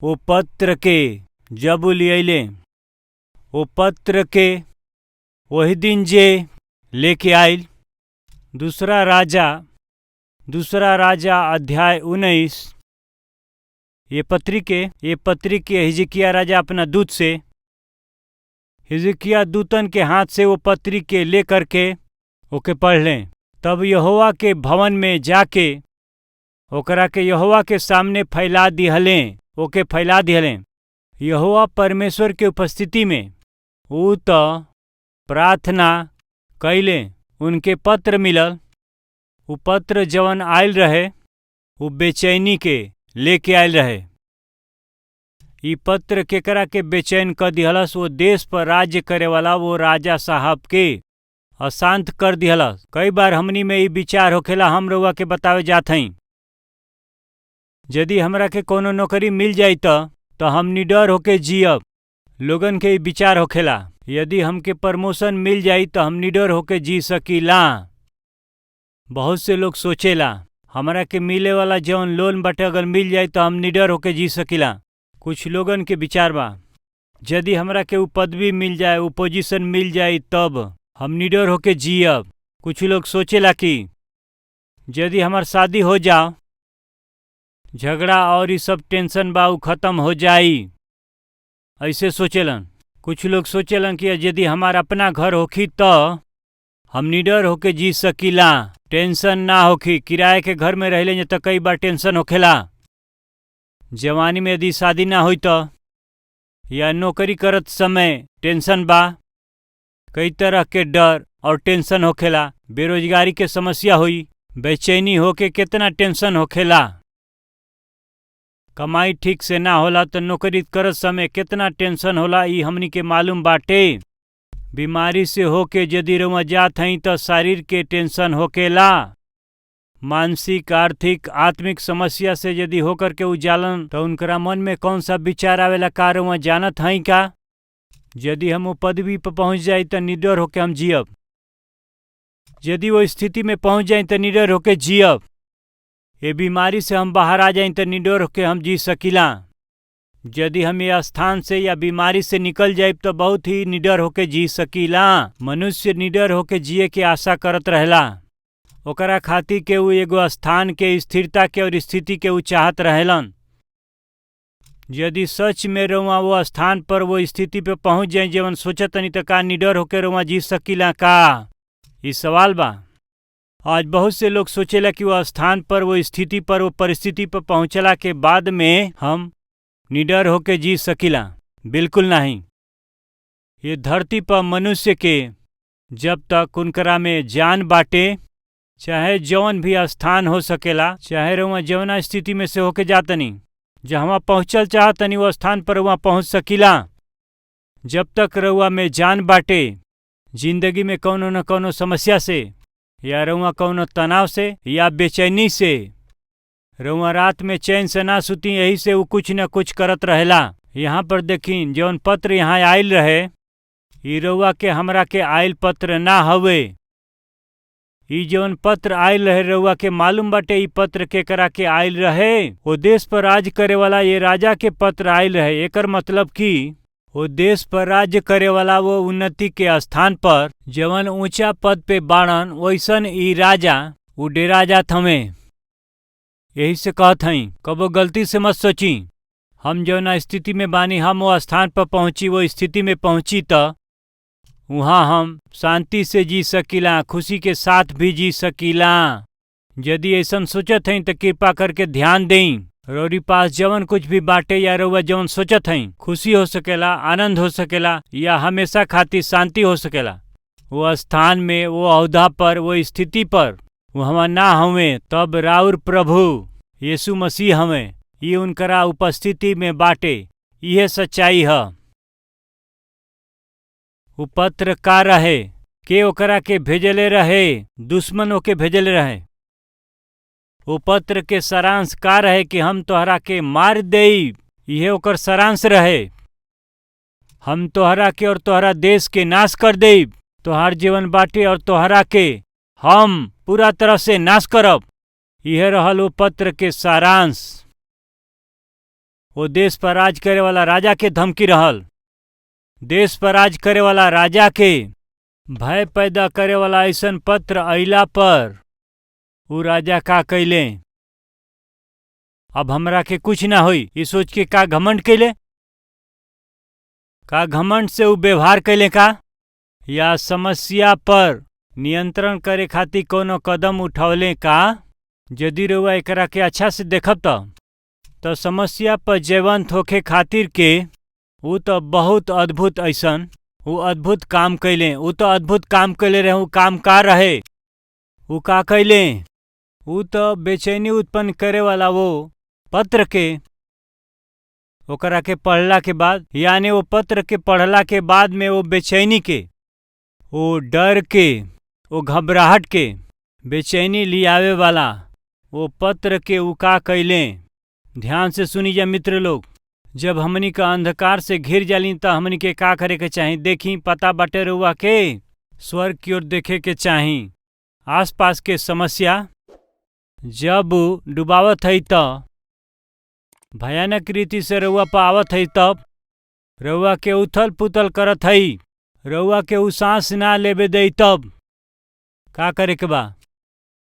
वो पत्र के जब लियले वो पत्र के वही दिन जे लेके आयल। दूसरा राजा अध्याय 19। ये पत्री के हिजकिया राजा अपना दूत से हिजकिया दूतन के हाथ से वो पत्री के ले करके ओके पढ़ लें। तब यहोवा के भवन में जाके ओकरा के यहोवा के सामने फैला दिहलें। यहोवा परमेश्वर के उपस्थिति में ऊ तो प्रार्थना कैले। उनके पत्र मिलल। ऊ पत्र जवन आयल रहे ऊ बेचैनी के लेके आयल रहे। ई पत्र केकरा के बेचैन कर दिहलस? वो देश पर राज्य करे वाला वो राजा साहब के अशांत कर दिहलस। कई बार हमनी में ई विचार होखेला, हम रउआ के बतावे जात हई, यदि हमरा के कोनो नौकरी मिल जाई तो हम निडर होके जियब। लोगन के ई विचार होखेला, यदि हमके प्रमोशन मिल जाई तो हम निडर होके जी सकीला। बहुत से लोग सोचेला हमरा के मिले वाला जौन लोन बाटे अगर मिल जाई तो हम निडर होके जी सकीला। कुछ लोगन के विचार बा, यदि हमरा के ऊ पदवी मिल जाए, ऊ पोजीशन मिल जाई तब हम निडर होके जियब। कुछ लोग सोचेला कि यदि हमार शादी हो जाओ, झगड़ा और ये सब टेंशन बा ऊ खत्म हो जाई, ऐसे सोचेलन। कुछ लोग सोचेलन कि यदि हमार अपना घर होखी तो हम निडर होके जी सकीला, टेंशन ना होखी। किराए के घर में रहले तो कई बार टेंशन होखेला। जवानी में यदि शादी ना होई तो, या नौकरी करत समय टेंशन बा, कई तरह के डर और टेंशन होखेला। बेरोजगारी के समस्या हुई, बेचैनी होके कितना टेंशन होखेला। कमाई ठीक से ना होला तो नौकरी करत समय कितना टेंशन होला, ई हमनी के मालूम बाटे। बीमारी से होके यदि रउआ जात हई तो शरीर के टेंशन होकेला। मानसिक, आर्थिक, आत्मिक समस्या से यदि होकर के उजालन तो उनकरा मन में कौन सा विचार आवेला का रउआ जानत हई का? यदि हम वो पदवी पर पहुंच जाई तो निडर होके हम जियब। यदि वो स्थिति में पहुंच जाई तो निडर होके जियब। ये बीमारी से हम बाहर आ जाए तो निडर होके हम जी सकीला। यदि हम ये स्थान से या बीमारी से निकल जाए तो बहुत ही निडर होके जी सकीला। मनुष्य निडर होके जिए के आशा करत रहेला। ओकरा खातिर के ऊ एगो स्थान के स्थिरता के और स्थिति के ऊ चाहत रहेलन। यदि सच में रउआ वो स्थान पर वो स्थिति पे पहुंच जाए जवन सोचतनी तो का निडर होके रउआ जी सकीला का? ई सवाल बा। आज बहुत से लोग सोचेला कि वो स्थान पर, वो स्थिति पर, वो परिस्थिति पर पहुंचला के बाद में हम निडर होके जी सकीला। बिल्कुल नहीं। ये धरती पर मनुष्य के जब तक उनकरा में जान बाटे, चाहे जौन भी स्थान हो सकेला, चाहे रउआ जौना स्थिति में से होके जातनी, जहाँ पहुँचल चाहतनी वो स्थान पर वहाँ पहुँच सकीला। जब तक रउआ में जान बाटे, जिंदगी में कौनो न कौनो समस्या से या रउआ कौनो तनाव से या बेचैनी से रउआ रात में चैन से ना सुती, यही से वो कुछ न कुछ करत रहेला। यहाँ पर देखीन जौन पत्र यहाँ आयल रहे, ई रउआ के हमरा के आयल पत्र ना हवे। ई जौन पत्र आयल रहे रउआ के मालूम बाटे ई पत्र केकरा के आयल रहे? वो देश पर राज करे वाला ये राजा के पत्र आयल रहे। एकर मतलब कि वो देश पर राज्य करे वाला वो उन्नति के स्थान पर जवन ऊंचा पद पे बाड़न, वैसन ई राजा वो डेरा जात हवे। यही से कहत हई, कबो गलती से मत सोची हम जौना स्थिति में बानी हम वो स्थान पर पहुंची, वो स्थिति में पहुंची तो वहाँ हम शांति से जी सकीला, खुशी के साथ भी जी सकीला। यदि ऐसा सोचत हई तो कृपा करके ध्यान दें। रउरी पास जवन कुछ भी बाटे या रउआ जवन सोचत हई, खुशी हो सकेला, आनंद हो सकेला, या हमेशा खातिर शांति हो सकेला। वो स्थान में, वो औहदा पर, वो स्थिति पर वहाँ ना हमें, तब राउर प्रभु यीशु मसीह हमें, ये उनकरा उपस्थिति में बाटे। यह सच्चाई है। वो पत्र का रहे के ओकरा के भेजले रहे? दुश्मनों के भेजले रहे। वो पत्र के सारांश का रहे कि हम तोहरा के मार देब। यह ओकर सारांश रहे। हम तोहरा के और तोहरा देश के नाश कर देब। तोहार जीवन बाटे और तोहरा के हम पूरा तरह से नाश करब। यह रहल वो पत्र के सारांश। वो देश पर राज करे वाला राजा के धमकी रहल। देश पर राज करे वाला राजा के भय पैदा करे वाला ऐसन पत्र अइला पर वो राजा का कैले, अब हमरा के कुछ ना होई ये सोच के का घमंड कैले? का घमंड से वो व्यवहार कैले का? या समस्या पर नियंत्रण करे खातिर कोनो कदम उठौले का? यदि रउआ एकरा के अच्छा से देखब तो समस्या पर जयवंत होके खातिर के वो तो बहुत अद्भुत ऐसन वो अद्भुत काम कैले। वो तो अद्भुत काम कैले रहे। वो काम का रहे? वो का कैले? वो तो बेचैनी उत्पन्न करे वाला वो पत्र के ओकरा के पढ़ला के बाद, यानी वो पत्र के पढ़ला के बाद में वो बेचैनी के, वो डर के, वो घबराहट के, बेचैनी लियावे वाला वो पत्र के उ का कैले। ध्यान से सुनी जा मित्र लोग, जब हमनी का अंधकार से घिर जाली तो हमनी के का करे के चाही? देखी पता बाटे रउआ के स्वर्ग की ओर देखे के चाही। आसपास के समस्या जब डुबावत है तो भयानक रीति से रउआ पर आवत है, तब रउआ के उथल पुथल करत है, रउआ के उ सांस ना लेवे दे, तब का करे के बा?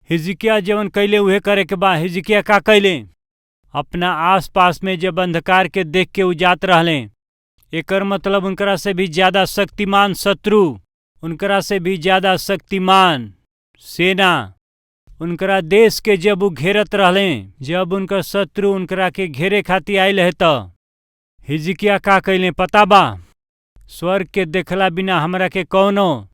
हिजकिया जवन कैले उहे करे के बा। हिजकिया का कैले? अपना आसपास में जब अंधकार के देख के उजात रहले, एकर मतलब उनकरा से भी ज्यादा शक्तिमान शत्रु, उनकरा से भी ज्यादा शक्तिमान सेना उनकरा देश के जब वो घेरत रहले, जब उनका शत्रु उनकरा के घेरे खातिर आयल है तो हिजकिया का कैले पता बा? स्वर्ग के देखला बिना हमरा के कौनो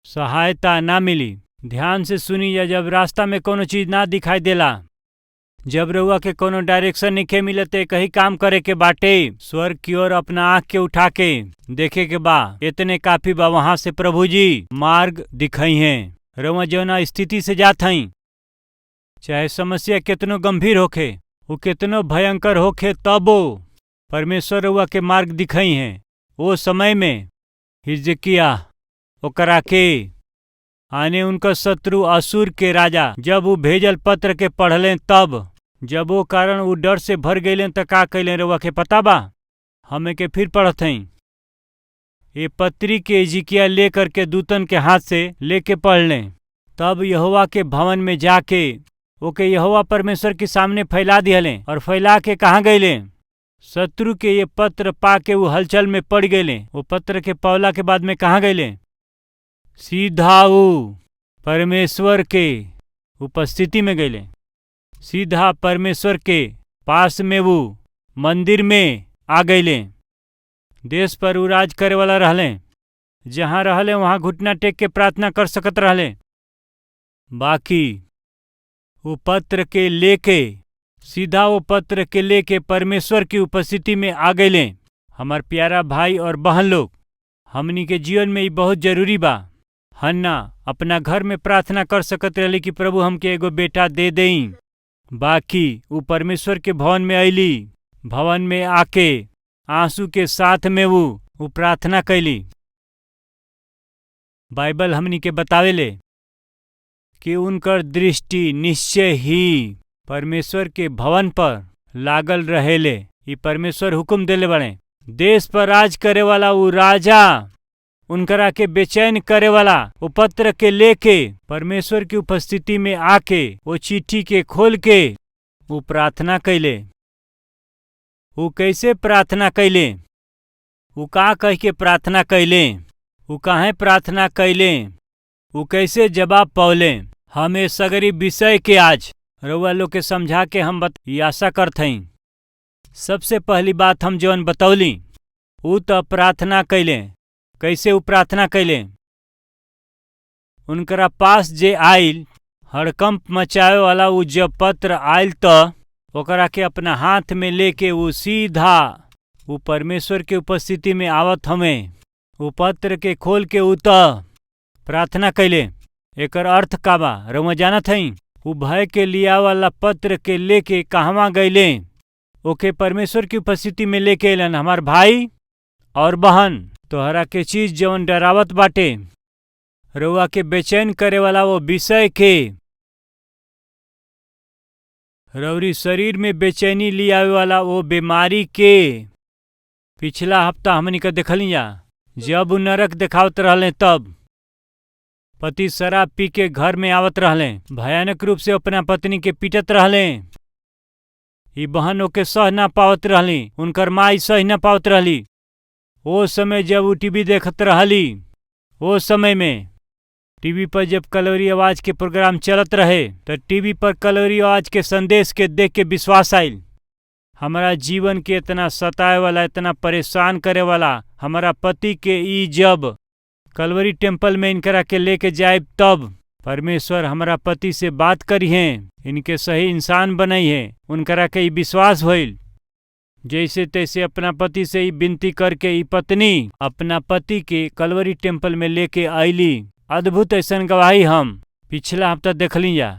सहायता ना मिली। ध्यान से सुनी जा, जब रास्ता में कोनो चीज ना दिखाई देला, जब रउआ के कोनो डायरेक्शन नहीं मिलते, कहीं काम करे के बाटे, स्वर्ग की ओर अपना आँख के उठा के देखे के बा, इतने काफी बा। वहां से प्रभु जी मार्ग दिखाई हैं। रउआ जौना स्थिति से जात हई, चाहे समस्या कितनो गंभीर होखे, वो कितनो भयंकर होखे, तबो परमेश्वर रउआ के मार्ग दिखाई हैं। वो समय में हिजकिया ओकरा के आने उनका शत्रु असुर के राजा जब वो भेजल पत्र के पढ़ले, तब जब वो कारण वो डर से भर गए तो का कैले रउआ के पता बा? हमें के फिर पढ़त हई। ये पत्री के हिजकिया लेकर के दूतन के हाथ से लेके पढ़ लें, तब यहोवा के भवन में जाके ओके यहोवा परमेश्वर के सामने फैला दिहले, और फैला के कहाँ गए? शत्रु के ये पत्र पा के वो हलचल में पड़ गए। वो पत्र के पौला के बाद में कहाँ गए? सीधा वो परमेश्वर के उपस्थिति में गए, सीधा परमेश्वर के पास में वो मंदिर में आ गए। देश पर वो राज करे वाला रहले, जहाँ रहले वहाँ घुटना टेक के प्रार्थना कर सकत रहले। बाकी वो पत्र के लेके सीधा वो पत्र के लेके परमेश्वर की उपस्थिति में आ गए। हमार प्यारा भाई और बहन लोग, हमनी के जीवन में ये बहुत जरूरी बा। हन्ना अपना घर में प्रार्थना कर सकत रहली कि प्रभु हमके एगो बेटा दे देई, बाकी वो परमेश्वर के भवन में अइली, भवन में आके आंसू के साथ में वो प्रार्थना कैली। बाइबल हमनी के बतावेले कि उनकर दृष्टि निश्चय ही परमेश्वर के भवन पर लागल रहेले। ये परमेश्वर हुक्म देले बड़े, देश पर राज करे वाला वो राजा उनकरा के बेचैन करे वाला वो पत्र के लेके परमेश्वर की उपस्थिति में आके वो चिट्ठी के खोल के वो प्रार्थना कैले। वो कैसे प्रार्थना कैले? वो का कह के प्रार्थना कैले? वो काहे प्रार्थना कैले? वो कैसे जवाब पौले? हमें सगरी विषय के आज रउआ लोग के समझा के हम आशा करत हई। सबसे पहली बात हम जौन बतौली, वो तो प्रार्थना कैले। कैसे वो प्रार्थना कैले? उनकरा पास जे आइल हड़कंप मचावे वाला वो जब पत्र आइल तो ओकरा के अपना हाथ में लेके वो सीधा वो परमेश्वर के उपस्थिति में आवत हमें वो पत्र के खोल के वो तो प्रार्थना कैले। एकर अर्थ का बा रउआ जानत हई? वो भय के लिया वाला पत्र के लेके कहवा गईले? ओके परमेश्वर की उपस्थिति में लेके अलन। हमार भाई और बहन, तोहरा के चीज जवन डरावत बाटे, रउआ के बेचैन करे वाला वो विषय के रौरी शरीर में बेचैनी ले आवे वाला वो बीमारी के पिछला हफ्ता हमनी का देखली जा। जब उ नरक देखावत रहले तब पति शराब पी के घर में आवत रहले, भयानक रूप से अपना पत्नी के पीटत रहले। ई बहन ओके सह ना पावत रहली, उनकर माई सह ना पावत रहली। वो समय जब वो टीवी देखत रहली, वो समय में टीवी पर जब कलवरी आवाज के प्रोग्राम चलत रहे तो टीवी पर कलवरी आवाज के संदेश के देख के विश्वास आयल। हमारा जीवन के इतना सताए वाला, इतना परेशान करे वाला हमारा पति के ई जब कलवरी टेम्पल में इनकरा के लेके जाए तब परमेश्वर हमारा पति से बात करी हैं, इनके सही इंसान बनई है। उनकरा के ई विश्वास होइल। जैसे तैसे अपना पति से ही विनती करके ई पत्नी अपना पति के कलवरी टेम्पल में लेके आईली। अद्भुत ऐसा गवाही हम पिछला हफ्ता देखली जा।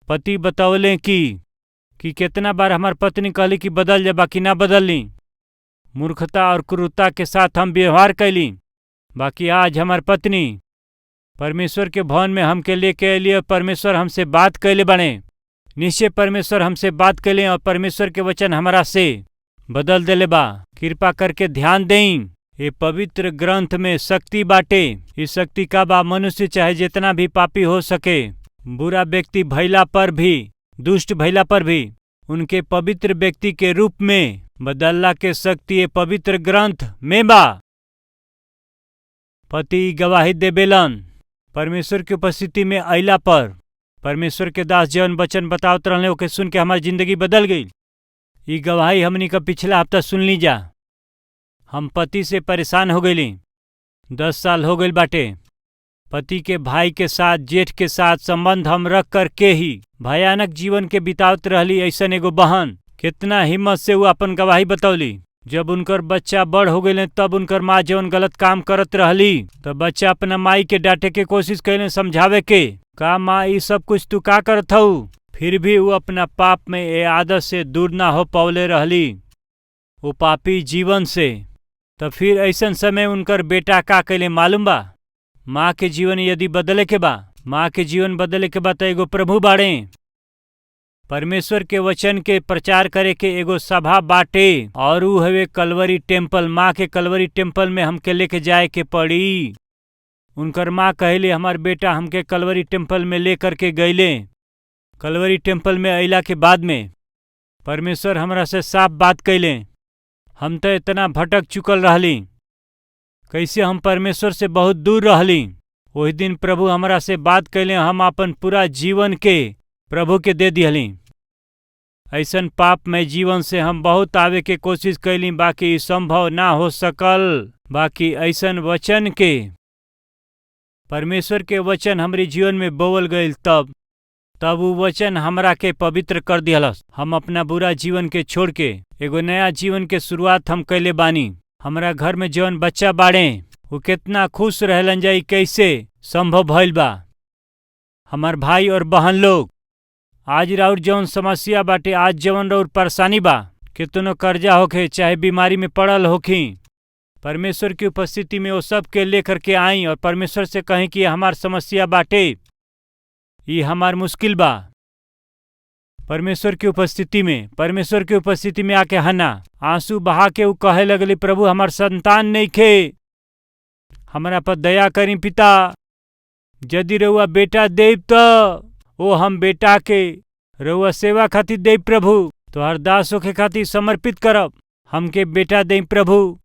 पति बतौले कि कितना बार हमार पत्नी कहली कि बदल जा, बाकी ना बदलली। मूर्खता और क्रूरता के साथ हम व्यवहार कैली, बाकी आज हमार पत्नी परमेश्वर के भवन में हमके लेके अली और परमेश्वर हमसे बात कैले बने। निश्चय परमेश्वर हमसे बात कैले और परमेश्वर के वचन हमारा से बदल देले बा। कृपा करके ध्यान दें, ये पवित्र ग्रंथ में शक्ति बाटे। इस शक्ति का बा मनुष्य चाहे जितना भी पापी हो सके, बुरा व्यक्ति भैला पर भी, दुष्ट भैला पर भी उनके पवित्र व्यक्ति के रूप में बदलला के शक्ति ये पवित्र ग्रंथ में बा। पति गवाही देबेलन परमेश्वर की उपस्थिति में अइला पर। परमेश्वर के दास जौन वचन बतावत रहले ओके सुन के हमारी जिंदगी बदल गई। ई गवाही हमनी का पिछला हफ्ता सुन ली जा। हम पति से परेशान हो गईली। 10 साल हो गई बाटे। पति के भाई के साथ, जेठ के साथ संबंध हम रख कर के ही भयानक जीवन के बितावत रहली। ऐसन एगो बहन कितना हिम्मत से वो अपन गवाही बतौली। जब उनकर बच्चा बड़ हो गए तब उनकर माँ जौन गलत काम करत रहली तो बच्चा अपना माई के डांटे के कोशिश कैले, समझावे के का माँ ये सब कुछ तू का करत हऊ। फिर भी वो अपना पाप में ये आदत से दूर ना हो पौले रहली, वो पापी जीवन से। तो फिर ऐसन समय उनकर बेटा का कैले मालूम बा? माँ के जीवन यदि बदले के बा, माँ के जीवन बदले के बा तो एगो प्रभु बाड़े। परमेश्वर के वचन के प्रचार करे के एगो सभा बाटे और ऊ हवे कलवरी टेम्पल। माँ के कलवरी टेम्पल में हमके लेके जाए के पड़ी। उनकर माँ कहले हमार बेटा हमके कलवरी टेम्पल में ले करके गईले। कलवरी टेम्पल में अइला के बाद में परमेश्वर हमरा से साफ बात कैले। हम तो इतना भटक चुकल रहली, कैसे हम परमेश्वर से बहुत दूर रहली। वही दिन प्रभु हमरा से बात कैले, हम अपन पूरा जीवन के प्रभु के दे दिहली। ऐसन पाप में जीवन से हम बहुत आवे के कोशिश कैली, बाकी संभव ना हो सकल। बाकी ऐसन वचन के परमेश्वर के वचन हमारे जीवन में बोवल गईल तब वो वचन हमरा के पवित्र कर दिहलस। हम अपना बुरा जीवन के छोड़ के एगो नया जीवन के शुरुआत हम कैले बानी। हमरा घर में जौन बच्चा बाड़े वो कितना खुश रहलन जाई, कैसे संभव भइल बा। हमार भाई और बहन लोग, आज राउर जौन समस्या बाटे, आज जौन राउर परेशानी बा, कितनो कर्जा होखे चाहे बीमारी में पड़ल होखी, परमेश्वर की उपस्थिति में वो सब के लेकर के आई और परमेश्वर से कहें कि हमार समस्या बाटे, ये हमार मुश्किल बा। परमेश्वर की उपस्थिति में आके हन्ना आंसू बहा के वो कहे लगली, प्रभु हमार संतान नहीं खे, हमारा पर दया करी पिता। यदि रउआ बेटा देव तो वो हम बेटा के रउआ सेवा खातिर देव प्रभु, तो हर दास होके खातिर समर्पित करब। हमके बेटा देव प्रभु।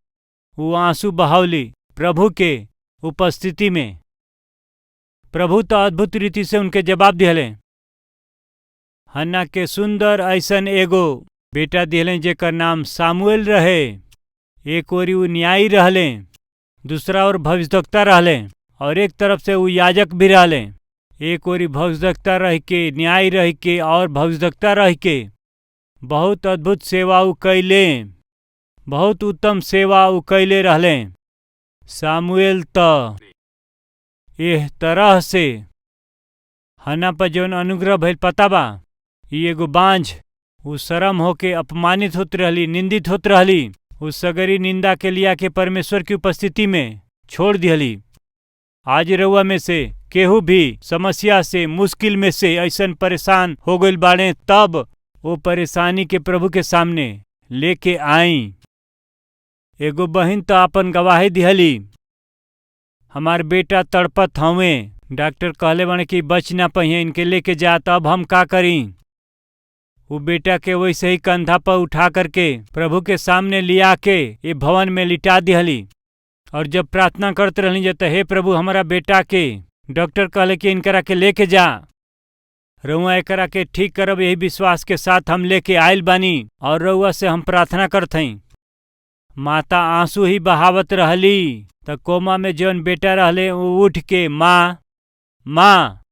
वो आंसू बहावली प्रभु के उपस्थिति में। प्रभु तो अद्भुत रीति से उनके जवाब दिहले। हन्ना के सुंदर ऐसन एगो बेटा दिहले जेकर नाम सामुएल रहे। एक ओरी वो न्यायी रहले, दूसरा और भविष्यवक्ता रहले, और एक तरफ से वो याजक भी रहले। एक ओरी भविष्यवक्ता रह के, न्याय रह के और भविष्यवक्ता रह के बहुत अद्भुत सेवा उ कैले, बहुत उत्तम सेवा उ कैले रहले। सामुएल तो एह तरह से हन्ना पर जौन अनुग्रह भइल पता बा। ये एगो बांझ उ शर्म होके अपमानित होत रहली, निंदित होत रहली। उस सगरी निंदा के लिया के परमेश्वर की उपस्थिति में छोड़ दिहली। आज रउआ में से केहू भी समस्या से, मुश्किल में से ऐसन परेशान हो गइल बाड़े, तब वो परेशानी के प्रभु के सामने लेके आई। एगो बहिन तो अपन गवाही दिहली, हमार बेटा तड़पत हवे, डॉक्टर कहले बने कि बच ना पहिए, इनके लेके जा, तो अब हम का करी। वो बेटा के वैसे ही कंधा पर उठा करके प्रभु के सामने लिया के ये भवन में लिटा दिहली। और जब प्रार्थना करते रहली जब, हे प्रभु हमारा बेटा के डॉक्टर कहले कि इनकरा के लेके जा, रउआ एकरा के ठीक करब, यही विश्वास के साथ हम लेके आयल बानी और रउआ से हम प्रार्थना करत हई। माता आंसू ही बहावत रहली, त कोमा में जौन बेटा रहले वो उठ के माँ माँ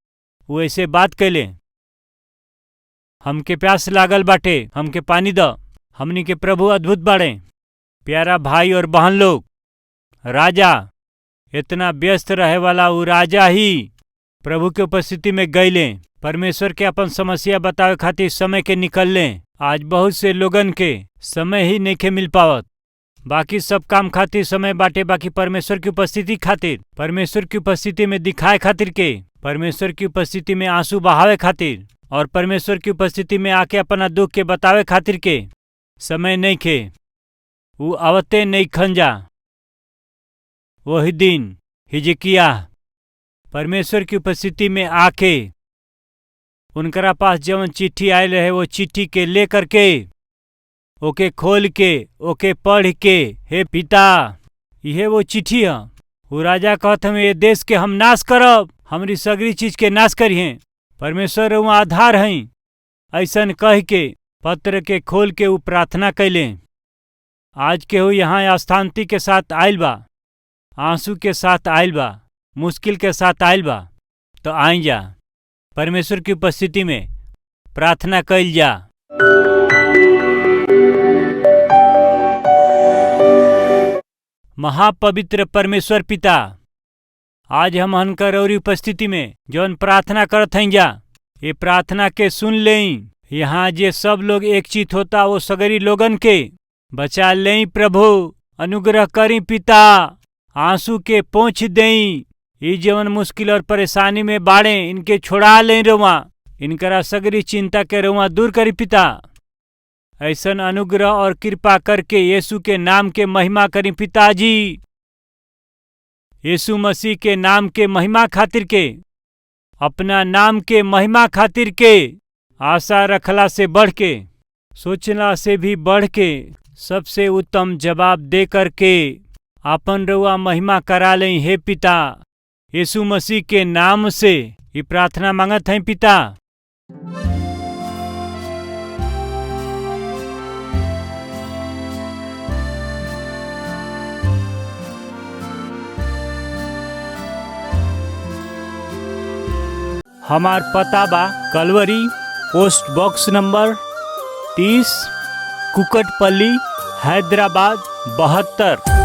वो ऐसे बात कैले, हमके प्यास लागल बाटे, हमके पानी द। हमनी के प्रभु अद्भुत बाड़े। प्यारा भाई और बहन लोग, राजा इतना व्यस्त रहे वाला वो राजा ही प्रभु के उपस्थिति में गईले, परमेश्वर के अपन समस्या बतावे खातिर समय के निकलले। आज बहुत से लोगन के समय ही नइखे मिल पावत, बाकी सब काम खातिर समय बाटे, बाकी परमेश्वर की उपस्थिति खातिर, परमेश्वर की उपस्थिति में दिखाए खातिर के, परमेश्वर की उपस्थिति में आंसू बहावे खातिर और परमेश्वर की उपस्थिति में आके अपना दुख के बतावे खातिर के समय नहीं खे। वो आवते नहीं खंजा। वही दिन हिजकिया परमेश्वर की उपस्थिति में आके उनकरा पास जवन चिट्ठी आयल रहे वो चिट्ठी के ले करके ओके खोल के ओके पढ़ के, हे पिता यह वो चिट्ठी है। वो राजा कहत हमें ये देश के हम नाश करब, हमारी सगरी चीज के नाश करिए, परमेश्वर वहाँ आधार हैं। ऐसन कह के पत्र के खोल के वो प्रार्थना कैले। आज के हो यहाँ स्थांति के साथ आयल बा, आंसू के साथ आयल बा, मुश्किल के साथ आयल बा, तो आई जा परमेश्वर की उपस्थिति में प्रार्थना कैल जा। महापवित्र परमेश्वर पिता, आज हम हनकर और उपस्थिति में जौन प्रार्थना करत हैं जा, ये प्रार्थना के सुन लें। यहाँ जे सब लोग एक चित होता वो सगरी लोगन के बचा लें प्रभु, अनुग्रह करी पिता, आंसू के पोंछ दें। ये जीवन मुश्किल और परेशानी में बाड़े, इनके छोड़ा लें रुआ, इनकरा सगरी चिंता के रुआ दूर करी पिता। ऐसन अनुग्रह और कृपा करके यीशु के नाम के महिमा करी पिताजी। यीशु मसीह के नाम के महिमा खातिर के, अपना नाम के महिमा खातिर के, आशा रखला से बढ़ के, सोचला से भी बढ़ के, सबसे उत्तम जवाब दे करके अपन रुआ महिमा करा लें। हे पिता, यीशु मसीह के नाम से ये प्रार्थना मांगत हैं पिता। हमार पता बा Calvary post box number 30, Kukatpally, Hyderabad 72।